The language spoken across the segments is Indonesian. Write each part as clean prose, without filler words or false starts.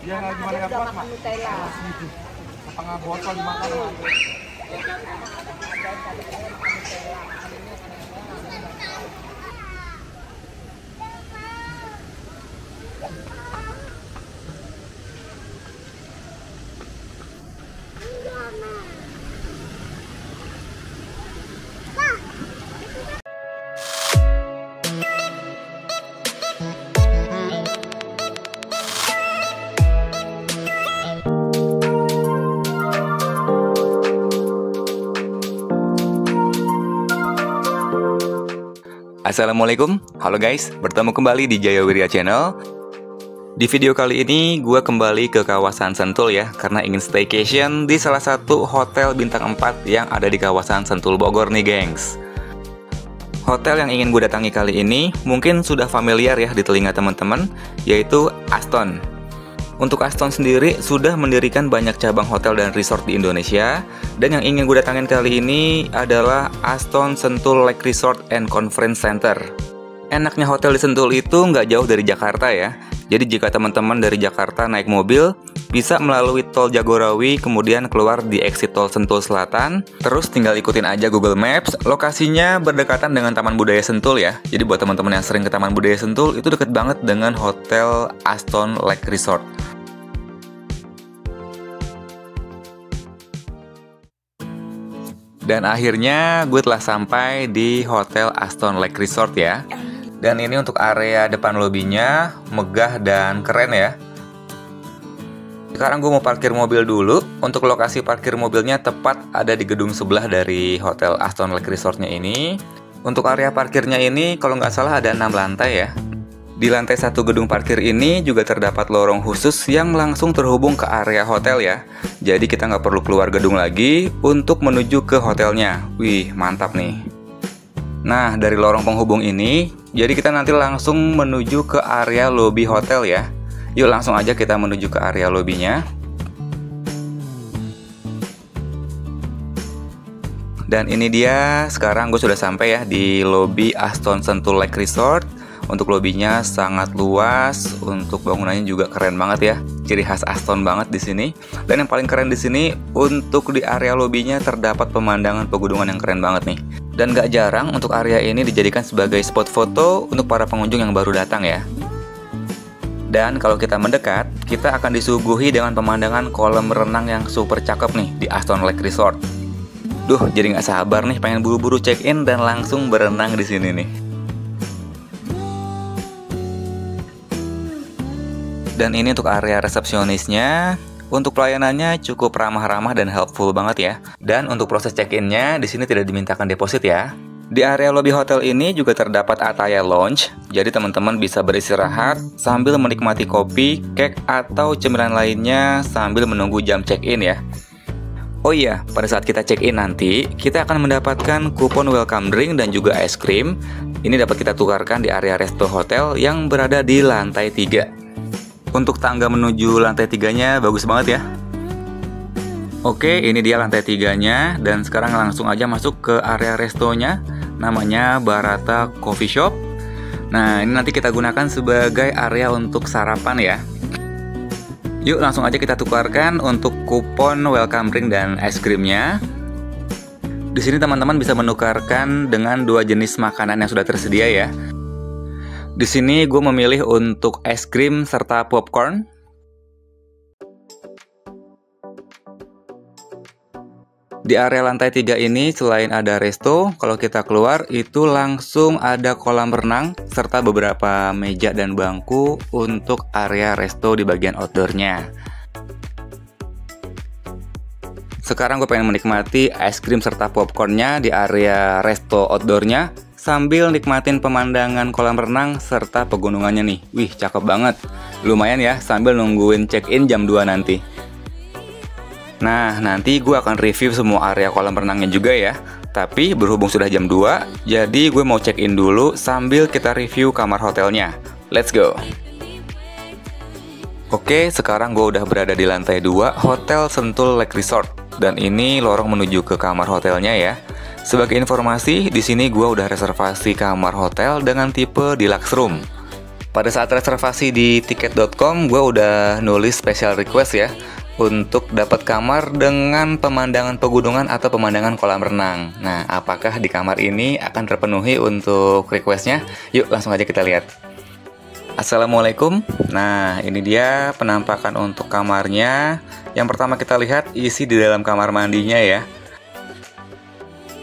Dia nggak gimana nggak kuat mak. Nutella. Setengah botol dimakan mak. Assalamualaikum, halo guys, bertemu kembali di Jaya Wirya Channel. Di video kali ini gue kembali ke kawasan Sentul ya, karena ingin staycation di salah satu hotel bintang 4 yang ada di kawasan Sentul Bogor nih gengs. Hotel yang ingin gue datangi kali ini mungkin sudah familiar ya di telinga teman-teman, yaitu Aston. Untuk Aston sendiri sudah mendirikan banyak cabang hotel dan resort di Indonesia. Dan yang ingin gue datangin kali ini adalah Aston Sentul Lake Resort and Conference Center. Enaknya hotel di Sentul itu nggak jauh dari Jakarta ya. Jadi jika teman-teman dari Jakarta naik mobil, bisa melalui tol Jagorawi, kemudian keluar di exit tol Sentul Selatan. Terus tinggal ikutin aja Google Maps, lokasinya berdekatan dengan Taman Budaya Sentul ya. Jadi buat teman-teman yang sering ke Taman Budaya Sentul, itu deket banget dengan Hotel Aston Lake Resort. Dan akhirnya gue telah sampai di Hotel Aston Lake Resort ya. Dan ini untuk area depan lobinya, megah dan keren ya. Sekarang gue mau parkir mobil dulu. Untuk lokasi parkir mobilnya tepat ada di gedung sebelah dari Hotel Aston Lake Resortnya ini. Untuk area parkirnya ini kalau nggak salah ada 6 lantai ya. Di lantai 1 gedung parkir ini juga terdapat lorong khusus yang langsung terhubung ke area hotel ya. Jadi kita nggak perlu keluar gedung lagi untuk menuju ke hotelnya. Wih, mantap nih. Nah, dari lorong penghubung ini, jadi kita nanti langsung menuju ke area lobi hotel ya. Yuk langsung aja kita menuju ke area lobinya. Dan ini dia, sekarang gue sudah sampai ya di lobi Aston Sentul Lake Resort. Untuk lobinya sangat luas, untuk bangunannya juga keren banget ya. Ciri khas Aston banget di sini. Dan yang paling keren di sini, untuk di area lobinya terdapat pemandangan pegunungan yang keren banget nih. Dan gak jarang untuk area ini dijadikan sebagai spot foto untuk para pengunjung yang baru datang ya. Dan kalau kita mendekat, kita akan disuguhi dengan pemandangan kolam renang yang super cakep nih di Aston Lake Resort. Duh, jadi gak sabar nih pengen buru-buru check-in dan langsung berenang di sini nih. Dan ini untuk area resepsionisnya. Untuk pelayanannya cukup ramah-ramah dan helpful banget ya. Dan untuk proses check-innya di sini tidak dimintakan deposit ya. Di area lobi hotel ini juga terdapat Ataya Lounge. Jadi teman-teman bisa beristirahat sambil menikmati kopi, cake atau cemilan lainnya sambil menunggu jam check-in ya. Oh iya, pada saat kita check-in nanti, kita akan mendapatkan kupon welcome drink dan juga es krim. Ini dapat kita tukarkan di area resto hotel yang berada di lantai 3. Untuk tangga menuju lantai 3-nya bagus banget ya. Oke, ini dia lantai 3-nya. Dan sekarang langsung aja masuk ke area restonya. Namanya Barata Coffee Shop. Nah, ini nanti kita gunakan sebagai area untuk sarapan ya. Yuk langsung aja kita tukarkan untuk kupon welcome drink dan es krimnya. Di sini teman-teman bisa menukarkan dengan 2 jenis makanan yang sudah tersedia ya. Di sini gue memilih untuk es krim serta popcorn. Di area lantai 3 ini selain ada resto, kalau kita keluar itu langsung ada kolam renang serta beberapa meja dan bangku untuk area resto di bagian outdoornya. Sekarang gue pengen menikmati es krim serta popcornnya di area resto outdoornya sambil nikmatin pemandangan kolam renang serta pegunungannya nih. Wih, cakep banget. Lumayan ya sambil nungguin check-in jam 2 nanti. Nah, nanti gue akan review semua area kolam renangnya juga ya. Tapi berhubung sudah jam 2, jadi gue mau check-in dulu sambil kita review kamar hotelnya. Let's go. Oke, sekarang gue udah berada di lantai 2 Hotel Sentul Lake Resort. Dan ini lorong menuju ke kamar hotelnya ya. Sebagai informasi, di sini gue udah reservasi kamar hotel dengan tipe deluxe room. Pada saat reservasi di tiket.com, gue udah nulis special request ya untuk dapat kamar dengan pemandangan pegunungan atau pemandangan kolam renang. Nah, apakah di kamar ini akan terpenuhi untuk requestnya? Yuk langsung aja kita lihat. Assalamualaikum. Nah, ini dia penampakan untuk kamarnya. Yang pertama kita lihat isi di dalam kamar mandinya ya.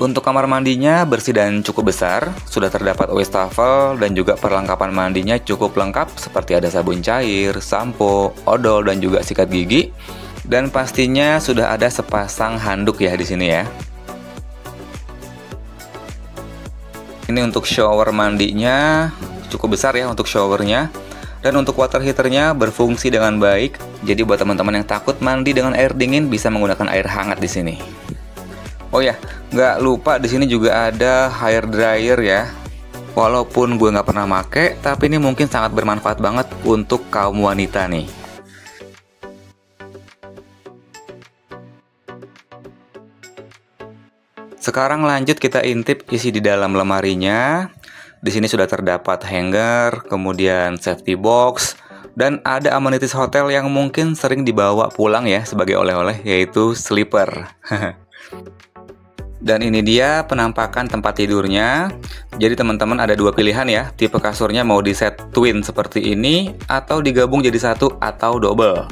Untuk kamar mandinya bersih dan cukup besar, sudah terdapat wastafel dan juga perlengkapan mandinya cukup lengkap seperti ada sabun cair, sampo, odol dan juga sikat gigi. Dan pastinya sudah ada sepasang handuk ya di sini ya. Ini untuk shower mandinya cukup besar ya untuk showernya. Dan untuk water heaternya berfungsi dengan baik. Jadi buat teman-teman yang takut mandi dengan air dingin bisa menggunakan air hangat di sini. Oh ya, nggak lupa di sini juga ada hair dryer ya. Walaupun gue nggak pernah make, tapi ini mungkin sangat bermanfaat banget untuk kaum wanita nih. Sekarang lanjut kita intip isi di dalam lemarinya. Di sini sudah terdapat hanger, kemudian safety box, dan ada amenities hotel yang mungkin sering dibawa pulang ya sebagai oleh-oleh, yaitu sleeper. Dan ini dia penampakan tempat tidurnya. Jadi teman-teman ada dua pilihan ya. Tipe kasurnya mau di set twin seperti ini atau digabung jadi satu atau double.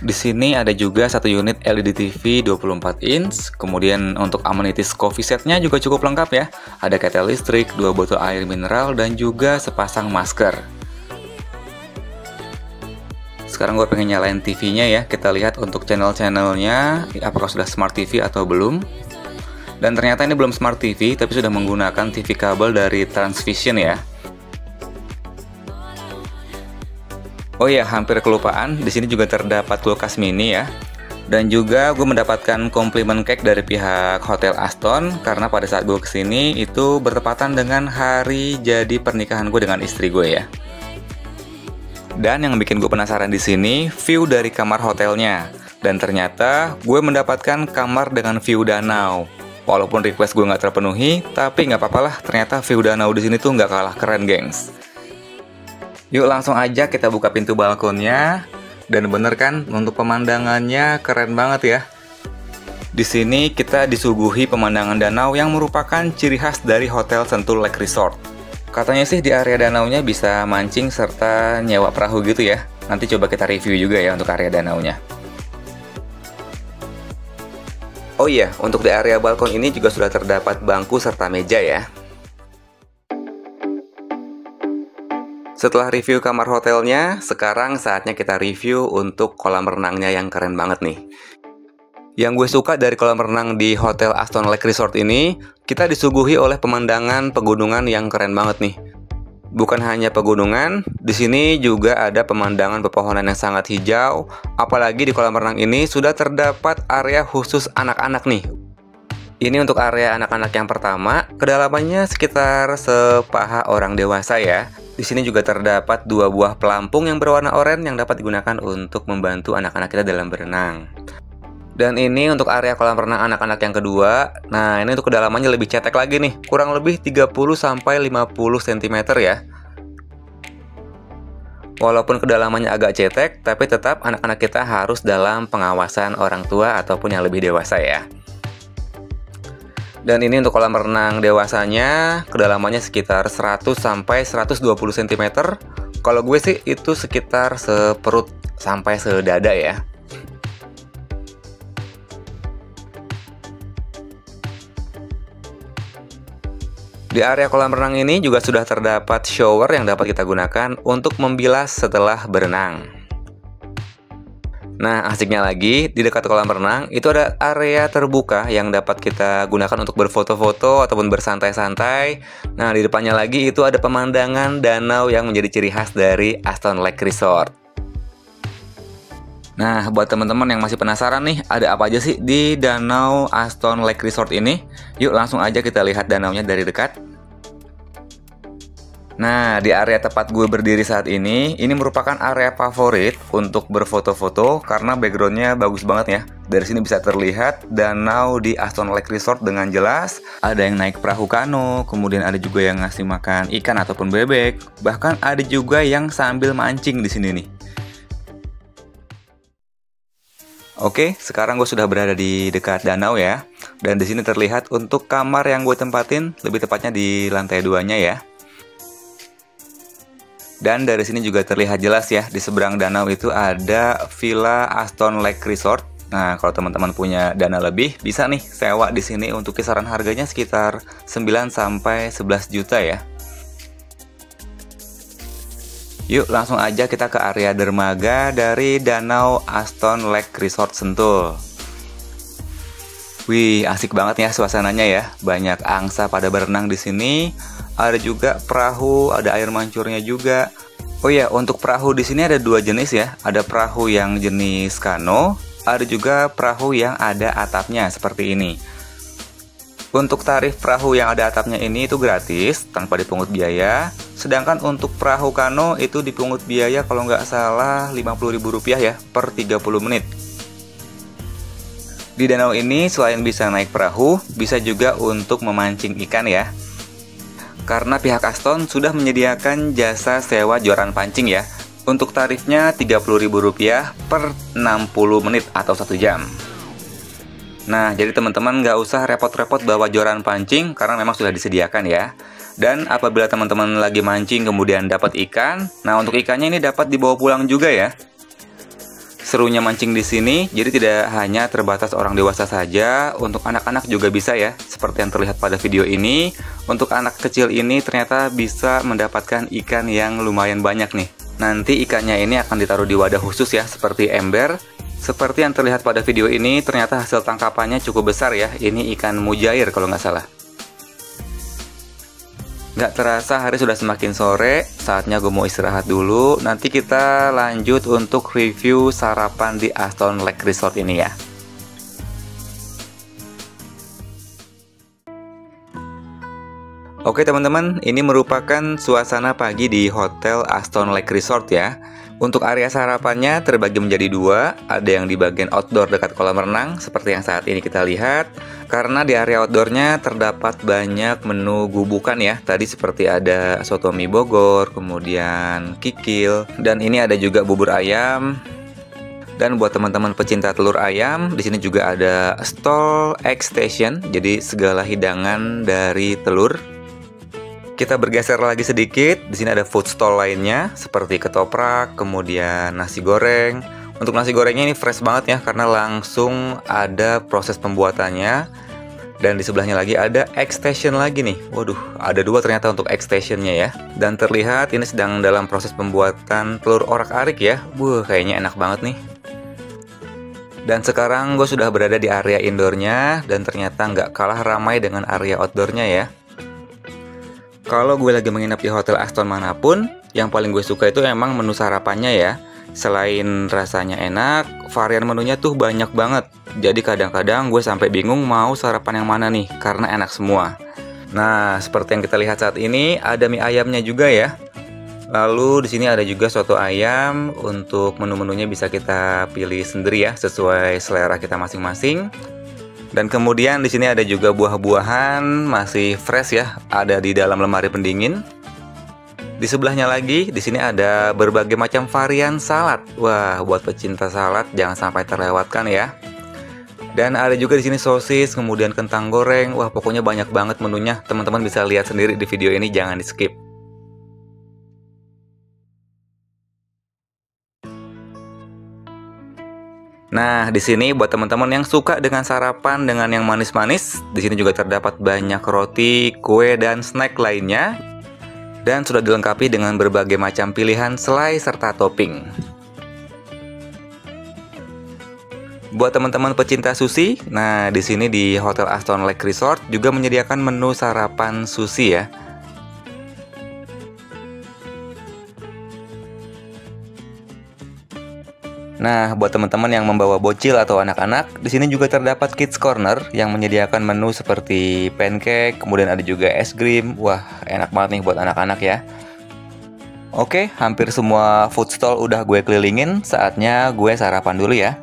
Di sini ada juga satu unit LED TV 24 inch. Kemudian untuk amenities coffee setnya juga cukup lengkap ya. Ada kettle listrik, 2 botol air mineral dan juga sepasang masker. Sekarang gue pengen nyalain TV-nya ya. Kita lihat untuk channel-channelnya apakah sudah Smart TV atau belum. Dan ternyata ini belum Smart TV, tapi sudah menggunakan TV kabel dari Transvision ya. Oh ya, hampir kelupaan, di sini juga terdapat kulkas mini ya. Dan juga gue mendapatkan komplimen cake dari pihak Hotel Aston, karena pada saat gue kesini itu bertepatan dengan hari jadi pernikahan gue dengan istri gue ya. Dan yang bikin gue penasaran di sini, view dari kamar hotelnya. Dan ternyata gue mendapatkan kamar dengan view danau. Walaupun request gue nggak terpenuhi, tapi nggak apa-apa lah. Ternyata view danau di sini tuh nggak kalah keren, gengs. Yuk langsung aja kita buka pintu balkonnya. Dan bener kan, untuk pemandangannya keren banget ya. Di sini kita disuguhi pemandangan danau yang merupakan ciri khas dari Hotel Sentul Lake Resort. Katanya sih di area danaunya bisa mancing serta nyewa perahu gitu ya. Nanti coba kita review juga ya untuk area danaunya. Oh iya, untuk di area balkon ini juga sudah terdapat bangku serta meja ya. Setelah review kamar hotelnya, sekarang saatnya kita review untuk kolam renangnya yang keren banget nih. Yang gue suka dari kolam renang di Hotel Aston Lake Resort ini, kita disuguhi oleh pemandangan pegunungan yang keren banget nih. Bukan hanya pegunungan, di sini juga ada pemandangan pepohonan yang sangat hijau. Apalagi di kolam renang ini sudah terdapat area khusus anak-anak nih. Ini untuk area anak-anak yang pertama, kedalamannya sekitar sepaha orang dewasa ya. Di sini juga terdapat 2 buah pelampung yang berwarna oranye yang dapat digunakan untuk membantu anak-anak kita dalam berenang. Dan ini untuk area kolam renang anak-anak yang kedua. Nah, ini untuk kedalamannya lebih cetek lagi nih. Kurang lebih 30-50 cm ya. Walaupun kedalamannya agak cetek, tapi tetap anak-anak kita harus dalam pengawasan orang tua ataupun yang lebih dewasa ya. Dan ini untuk kolam renang dewasanya, kedalamannya sekitar 100-120 cm. Kalau gue sih itu sekitar seperut sampai sedada ya. Di area kolam renang ini juga sudah terdapat shower yang dapat kita gunakan untuk membilas setelah berenang. Nah, asiknya lagi, di dekat kolam renang itu ada area terbuka yang dapat kita gunakan untuk berfoto-foto ataupun bersantai-santai. Nah, di depannya lagi itu ada pemandangan danau yang menjadi ciri khas dari Aston Lake Resort. Nah, buat teman-teman yang masih penasaran nih, ada apa aja sih di Danau Aston Lake Resort ini? Yuk langsung aja kita lihat danaunya dari dekat. Nah, di area tempat gue berdiri saat ini merupakan area favorit untuk berfoto-foto karena backgroundnya bagus banget ya. Dari sini bisa terlihat danau di Aston Lake Resort dengan jelas. Ada yang naik perahu kano, kemudian ada juga yang ngasih makan ikan ataupun bebek. Bahkan ada juga yang sambil mancing di sini nih. Oke, sekarang gue sudah berada di dekat danau ya. Dan di sini terlihat untuk kamar yang gue tempatin, lebih tepatnya di lantai 2-nya ya. Dan dari sini juga terlihat jelas ya, di seberang danau itu ada Villa Aston Lake Resort. Nah, kalau teman-teman punya dana lebih, bisa nih sewa di sini untuk kisaran harganya sekitar 9 sampai 11 juta ya. Yuk langsung aja kita ke area dermaga dari Danau Aston Lake Resort Sentul. Wih, asik banget ya suasananya ya. Banyak angsa pada berenang di sini. Ada juga perahu, ada air mancurnya juga. Oh ya, untuk perahu di sini ada 2 jenis ya. Ada perahu yang jenis kano, ada juga perahu yang ada atapnya seperti ini. Untuk tarif perahu yang ada atapnya ini itu gratis, tanpa dipungut biaya. Sedangkan untuk perahu kano itu dipungut biaya kalau nggak salah Rp50.000 ya per 30 menit. Di danau ini selain bisa naik perahu, bisa juga untuk memancing ikan ya. Karena pihak Aston sudah menyediakan jasa sewa joran pancing ya. Untuk tarifnya Rp30.000 per 60 menit atau 1 jam. Nah, jadi teman-teman nggak usah repot-repot bawa joran pancing karena memang sudah disediakan ya. Dan apabila teman-teman lagi mancing kemudian dapat ikan, nah untuk ikannya ini dapat dibawa pulang juga ya. Serunya mancing di sini, jadi tidak hanya terbatas orang dewasa saja, untuk anak-anak juga bisa ya. Seperti yang terlihat pada video ini, untuk anak kecil ini ternyata bisa mendapatkan ikan yang lumayan banyak nih. Nanti ikannya ini akan ditaruh di wadah khusus ya, seperti ember. Seperti yang terlihat pada video ini, ternyata hasil tangkapannya cukup besar ya. Ini ikan mujair kalau nggak salah. Nggak terasa hari sudah semakin sore, saatnya gue mau istirahat dulu. Nanti kita lanjut untuk review sarapan di Aston Lake Resort ini ya. Oke teman-teman, ini merupakan suasana pagi di Hotel Aston Lake Resort ya. Untuk area sarapannya terbagi menjadi 2, ada yang di bagian outdoor dekat kolam renang seperti yang saat ini kita lihat. Karena di area outdoornya terdapat banyak menu gubukan ya. Tadi seperti ada soto mie Bogor, kemudian kikil, dan ini ada juga bubur ayam. Dan buat teman-teman pecinta telur ayam, di sini juga ada stall egg station, jadi segala hidangan dari telur. Kita bergeser lagi sedikit, di sini ada food stall lainnya seperti ketoprak, kemudian nasi goreng. Untuk nasi gorengnya ini fresh banget ya karena langsung ada proses pembuatannya. Dan di sebelahnya lagi ada egg station lagi nih. Waduh, ada 2 ternyata untuk egg stationnya ya. Dan terlihat ini sedang dalam proses pembuatan telur orak-arik ya. Kayaknya enak banget nih. Dan sekarang gue sudah berada di area indoornya dan ternyata nggak kalah ramai dengan area outdoornya ya. Kalau gue lagi menginap di hotel Aston manapun, yang paling gue suka itu emang menu sarapannya ya. Selain rasanya enak, varian menunya tuh banyak banget. Jadi kadang-kadang gue sampai bingung mau sarapan yang mana nih, karena enak semua. Nah, seperti yang kita lihat saat ini, ada mie ayamnya juga ya. Lalu di sini ada juga soto ayam. Untuk menu-menunya bisa kita pilih sendiri ya, sesuai selera kita masing-masing. Dan kemudian di sini ada juga buah-buahan masih fresh ya, ada di dalam lemari pendingin. Di sebelahnya lagi, di sini ada berbagai macam varian salad. Wah, buat pecinta salad jangan sampai terlewatkan ya. Dan ada juga di sini sosis, kemudian kentang goreng. Wah, pokoknya banyak banget menunya. Teman-teman bisa lihat sendiri di video ini, jangan di-skip. Nah, di sini buat teman-teman yang suka dengan sarapan dengan yang manis-manis, di sini juga terdapat banyak roti, kue, dan snack lainnya. Dan sudah dilengkapi dengan berbagai macam pilihan selai serta topping. Buat teman-teman pecinta sushi, nah di sini di Hotel Aston Lake Resort juga menyediakan menu sarapan sushi ya. Nah, buat teman-teman yang membawa bocil atau anak-anak, di sini juga terdapat Kids Corner yang menyediakan menu seperti pancake, kemudian ada juga es krim. Wah, enak banget nih buat anak-anak ya. Oke, hampir semua food stall udah gue kelilingin, saatnya gue sarapan dulu ya.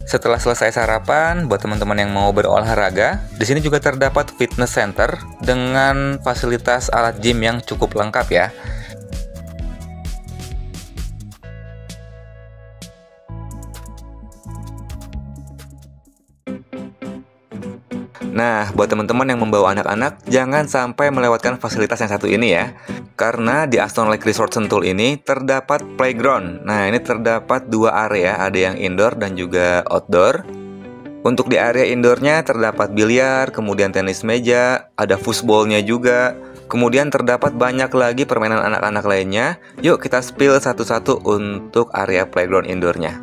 Setelah selesai sarapan, buat teman-teman yang mau berolahraga, di sini juga terdapat fitness center dengan fasilitas alat gym yang cukup lengkap ya. Nah, buat teman-teman yang membawa anak-anak, jangan sampai melewatkan fasilitas yang satu ini ya. Karena di Aston Lake Resort Sentul ini terdapat playground. Nah, ini terdapat dua area, ada yang indoor dan juga outdoor. Untuk di area indoornya terdapat biliar, kemudian tenis meja, ada foosballnya juga. Kemudian terdapat banyak lagi permainan anak-anak lainnya. Yuk kita spill satu-satu untuk area playground indoornya.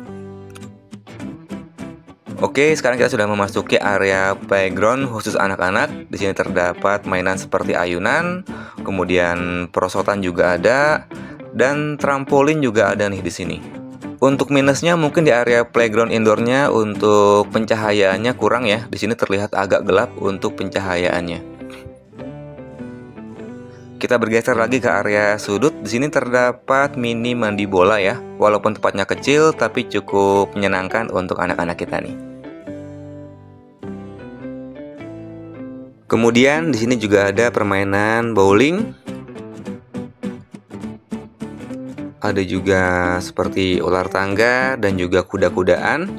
Oke, sekarang kita sudah memasuki area playground khusus anak-anak. Di sini terdapat mainan seperti ayunan, kemudian perosotan juga ada, dan trampolin juga ada nih di sini. Untuk minusnya mungkin di area playground indoornya untuk pencahayaannya kurang ya. Di sini terlihat agak gelap untuk pencahayaannya. Kita bergeser lagi ke area sudut. Di sini terdapat mini mandi bola ya. Walaupun tempatnya kecil, tapi cukup menyenangkan untuk anak-anak kita nih. Kemudian di sini juga ada permainan bowling. Ada juga seperti ular tangga dan juga kuda-kudaan.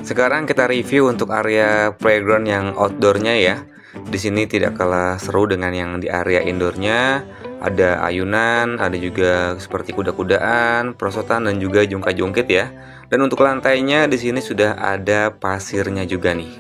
Sekarang kita review untuk area playground yang outdoornya ya. Di sini tidak kalah seru dengan yang di area indoornya. Ada ayunan, ada juga seperti kuda-kudaan, perosotan dan juga jungkat-jungkit ya. Dan untuk lantainya di sini sudah ada pasirnya juga nih.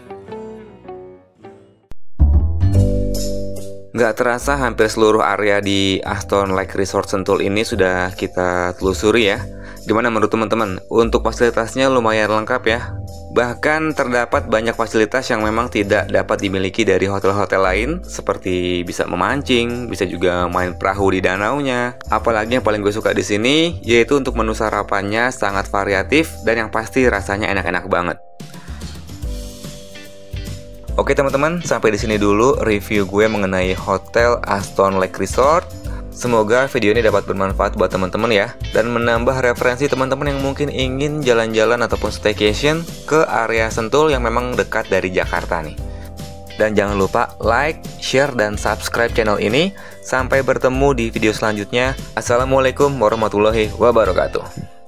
Nggak terasa hampir seluruh area di Aston Lake Resort Sentul ini sudah kita telusuri ya. Gimana menurut teman-teman? Untuk fasilitasnya lumayan lengkap ya. Bahkan terdapat banyak fasilitas yang memang tidak dapat dimiliki dari hotel-hotel lain, seperti bisa memancing, bisa juga main perahu di danaunya. Apalagi yang paling gue suka di sini yaitu untuk menu sarapannya sangat variatif dan yang pasti rasanya enak-enak banget. Oke teman-teman, sampai di sini dulu review gue mengenai Hotel Aston Lake Resort. Semoga video ini dapat bermanfaat buat teman-teman ya, dan menambah referensi teman-teman yang mungkin ingin jalan-jalan ataupun staycation ke area Sentul yang memang dekat dari Jakarta nih. Dan jangan lupa like, share, dan subscribe channel ini. Sampai bertemu di video selanjutnya. Assalamualaikum warahmatullahi wabarakatuh.